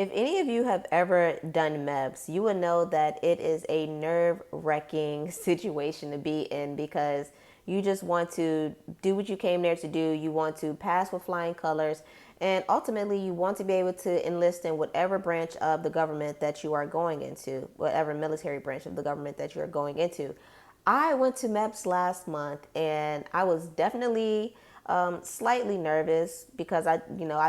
If any of you have ever done MEPS, you would know that it is a nerve-wracking situation to be in because you just want to do what you came there to do. You want to pass with flying colors, and ultimately you want to be able to enlist in whatever branch of the government that you are going into, whatever military branch of the government that you're going into. I went to MEPS last month and I was definitely slightly nervous because I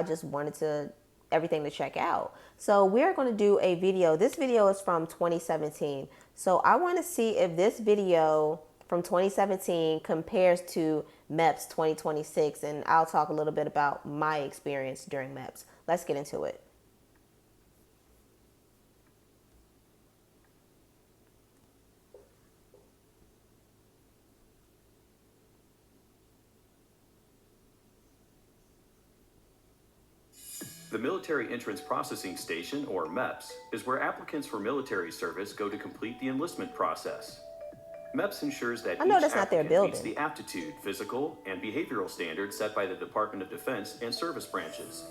just wanted to everything to check out. So we're going to do a video. This video is from 2017. So I want to see if this video from 2017 compares to MEPS 2026, and I'll talk a little bit about my experience during MEPS. Let's get into it. The Military Entrance Processing Station, or MEPS, is where applicants for military service go to complete the enlistment process. MEPS ensures that each applicant meets the aptitude, physical, and behavioral standards set by the Department of Defense and service branches.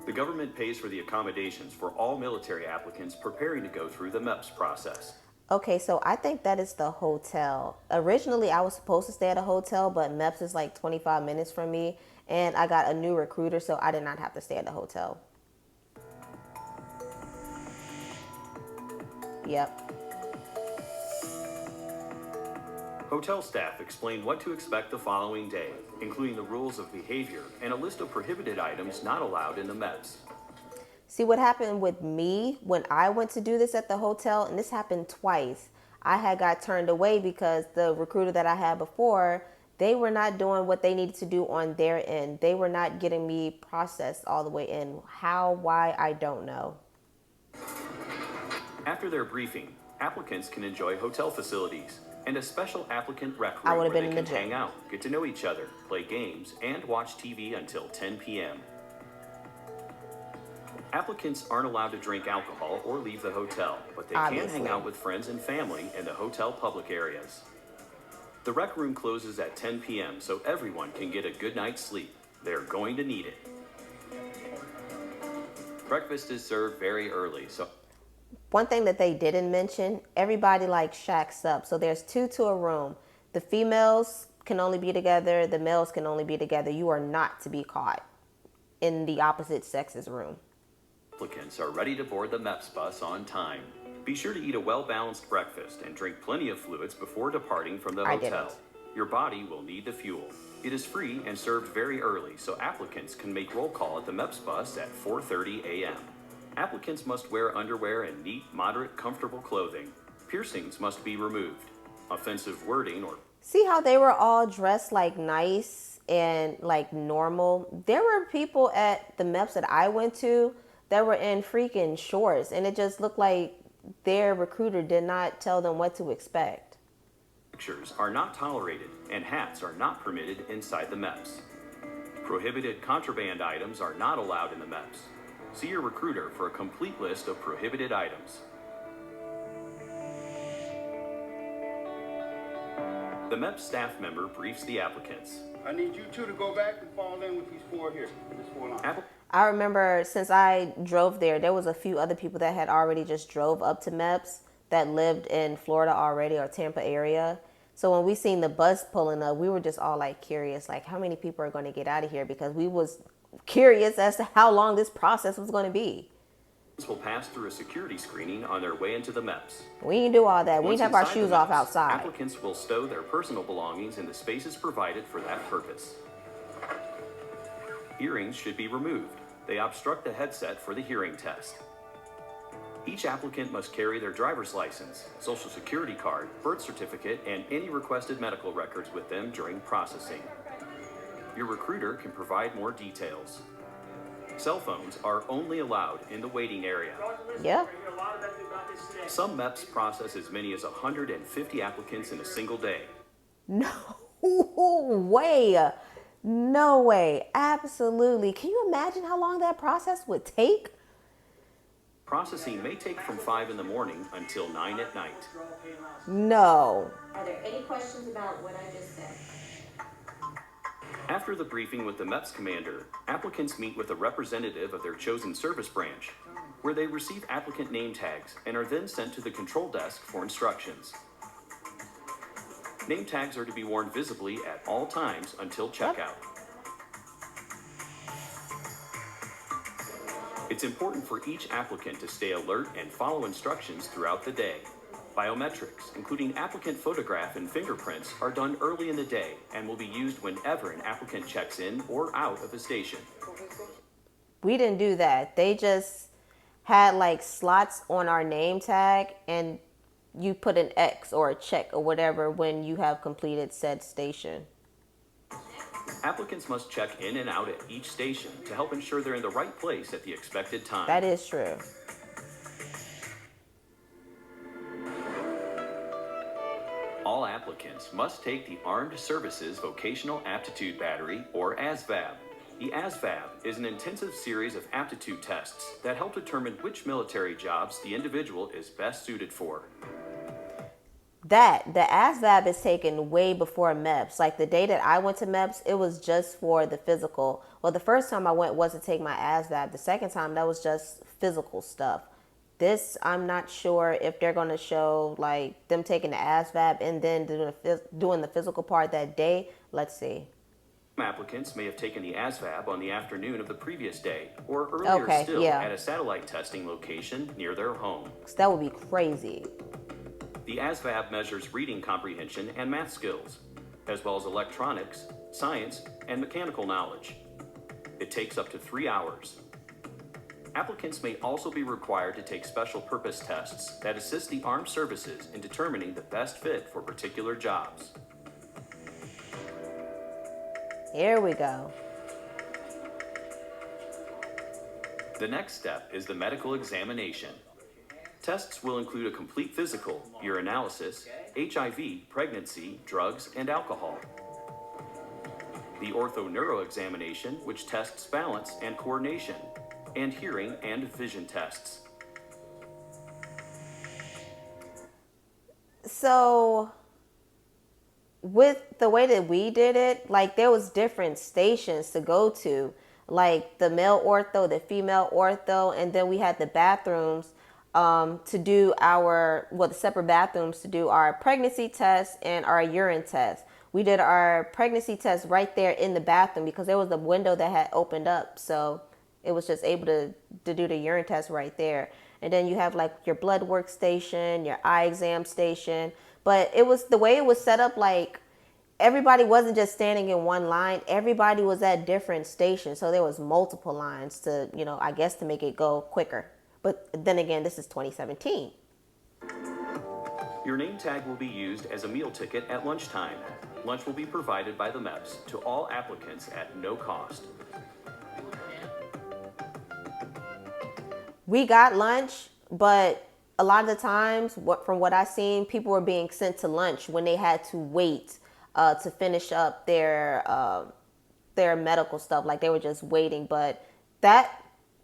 The government pays for the accommodations for all military applicants preparing to go through the MEPS process. Okay, so I think that is the hotel. Originally, I was supposed to stay at a hotel, but MEPS is like 25 minutes from me, and I got a new recruiter, so I did not have to stay at the hotel. Yep. Hotel staff explain what to expect the following day, including the rules of behavior and a list of prohibited items not allowed in the MEPS. See what happened with me when I went to do this at the hotel, and this happened twice. I had got turned away because the recruiter that I had before, they were not doing what they needed to do on their end. They were not getting me processed all the way in. How, why, I don't know. After their briefing, applicants can enjoy hotel facilities and a special applicant rec room where they can hang out, get to know each other, play games, and watch TV until 10 p.m. Applicants aren't allowed to drink alcohol or leave the hotel, but they can hang out with friends and family in the hotel public areas. The rec room closes at 10 p.m. so everyone can get a good night's sleep. They're going to need it. Breakfast is served very early, so... One thing that they didn't mention, everybody like shacks up. So there's two to a room. The females can only be together. The males can only be together. You are not to be caught in the opposite sex's room. Applicants are ready to board the MEPS bus on time. Be sure to eat a well-balanced breakfast and drink plenty of fluids before departing from the hotel. Your body will need the fuel. It is free and served very early, so applicants can make roll call at the MEPS bus at 4:30 a.m. Applicants must wear underwear and neat, moderate, comfortable clothing. Piercings must be removed. Offensive wording or... See how they were all dressed like nice and like normal? There were people at the MEPS that I went to that were in freaking shorts, and it just looked like their recruiter did not tell them what to expect. Pictures are not tolerated, and hats are not permitted inside the MEPS. Prohibited contraband items are not allowed in the MEPS. See your recruiter for a complete list of prohibited items. The MEPS staff member briefs the applicants. I need you two to go back and fall in with these four here, this four line. I remember since I drove there was a few other people that had already just drove up to MEPS that lived in Florida already or Tampa area. So when we seen the bus pulling up, we were just all like curious, like how many people are going to get out of here, because we was curious as to how long this process was going to be. Will pass through a security screening on their way into the MEPS. We didn't do all that. We didn't have our shoes off outside. Applicants will stow their personal belongings in the spaces provided for that purpose. Earrings should be removed. They obstruct the headset for the hearing test. Each applicant must carry their driver's license, social security card, birth certificate, and any requested medical records with them during processing. Your recruiter can provide more details. Cell phones are only allowed in the waiting area. Yeah. Some MEPS process as many as 150 applicants in a single day. No way. No way. Absolutely. Can you imagine how long that process would take? Processing may take from 5 in the morning until 9 at night. No. Are there any questions about what I just said? After the briefing with the MEPS commander, applicants meet with a representative of their chosen service branch, where they receive applicant name tags and are then sent to the control desk for instructions. Name tags are to be worn visibly at all times until checkout. It's important for each applicant to stay alert and follow instructions throughout the day. Biometrics, including applicant photograph and fingerprints, are done early in the day and will be used whenever an applicant checks in or out of a station. We didn't do that. They just had like slots on our name tag, and you put an X or a check or whatever when you have completed said station. Applicants must check in and out at each station to help ensure they're in the right place at the expected time. That is true. All applicants must take the Armed Services Vocational Aptitude Battery, or ASVAB. The ASVAB is an intensive series of aptitude tests that help determine which military jobs the individual is best suited for. The ASVAB is taken way before MEPS. Like the day that I went to MEPS, it was just for the physical. Well, the first time I went was to take my ASVAB. The second time, that was just physical stuff. This, I'm not sure if they're going to show like them taking the ASVAB and then doing the physical part that day. Let's see. Applicants may have taken the ASVAB on the afternoon of the previous day or earlier still at a satellite testing location near their home. That would be crazy. The ASVAB measures reading comprehension and math skills, as well as electronics, science, and mechanical knowledge. It takes up to 3 hours. Applicants may also be required to take special purpose tests that assist the armed services in determining the best fit for particular jobs. Here we go. The next step is the medical examination. Tests will include a complete physical, urinalysis, HIV, pregnancy, drugs, and alcohol. The ortho-neuro examination, which tests balance and coordination, and hearing and vision tests. So with the way that we did it, like there was different stations to go to, like the male ortho, the female ortho, and then we had the bathrooms to do the separate bathrooms to do our pregnancy test and our urine test. We did our pregnancy test right there in the bathroom because there was a window that had opened up. So it was just able to do the urine test right there. And then you have like your blood work station, your eye exam station. But it was the way it was set up, like everybody wasn't just standing in one line. Everybody was at different stations. So there was multiple lines to, I guess to make it go quicker. But then again, this is 2017. Your name tag will be used as a meal ticket at lunchtime. Lunch will be provided by the MEPS to all applicants at no cost. We got lunch, but a lot of the times, from what I've seen, people were being sent to lunch when they had to wait to finish up their medical stuff. Like they were just waiting, but that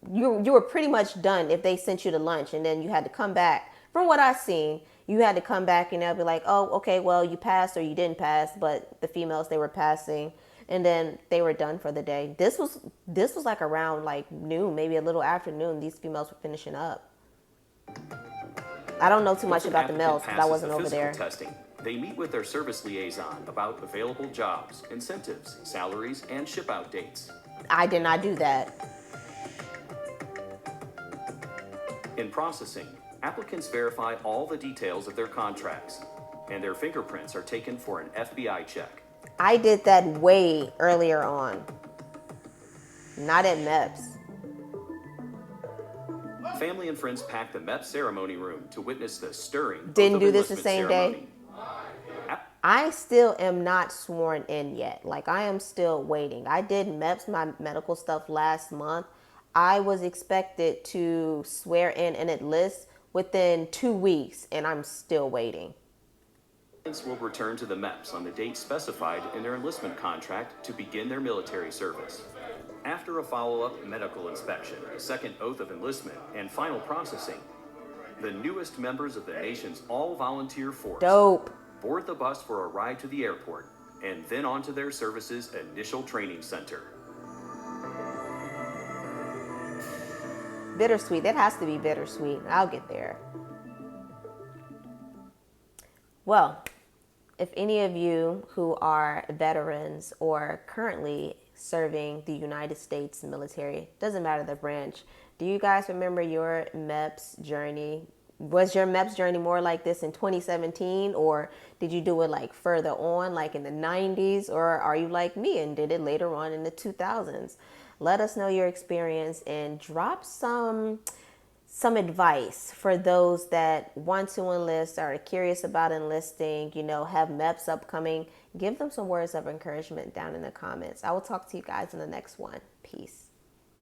you were pretty much done if they sent you to lunch, and then you had to come back. From what I've seen, you had to come back and they'll be like, oh, okay, well, you passed or you didn't pass. But the females, they were passing, and then they were done for the day. This was like around like noon, maybe a little after noon. These females were finishing up. I don't know too much about the males because I wasn't over there. Testing, they meet with their service liaison about available jobs, incentives, salaries, and ship out dates. I did not do that. In processing, applicants verify all the details of their contracts, and their fingerprints are taken for an FBI check. I did that way earlier on. Not at MEPS. Family and friends packed the MEPS ceremony room to witness the stirring. Didn't do this the same day. I still am not sworn in yet. Like I am still waiting. I did MEPS, my medical stuff, last month. I was expected to swear in and enlist within 2 weeks, and I'm still waiting. Applicants will return to the MEPS on the date specified in their enlistment contract to begin their military service. After a follow-up medical inspection, a second oath of enlistment, and final processing, the newest members of the nation's all-volunteer force board the bus for a ride to the airport and then on to their service's initial training center. Bittersweet. That has to be bittersweet. I'll get there. Well, if any of you who are veterans or currently serving the United States military, doesn't matter the branch, do you guys remember your MEPS journey? Was your MEPS journey more like this in 2017, or did you do it like further on, like in the 90s, or are you like me and did it later on in the 2000s? Let us know your experience and drop some advice for those that want to enlist, are curious about enlisting, have MEPS upcoming. Give them some words of encouragement down in the comments. I will talk to you guys in the next one. Peace.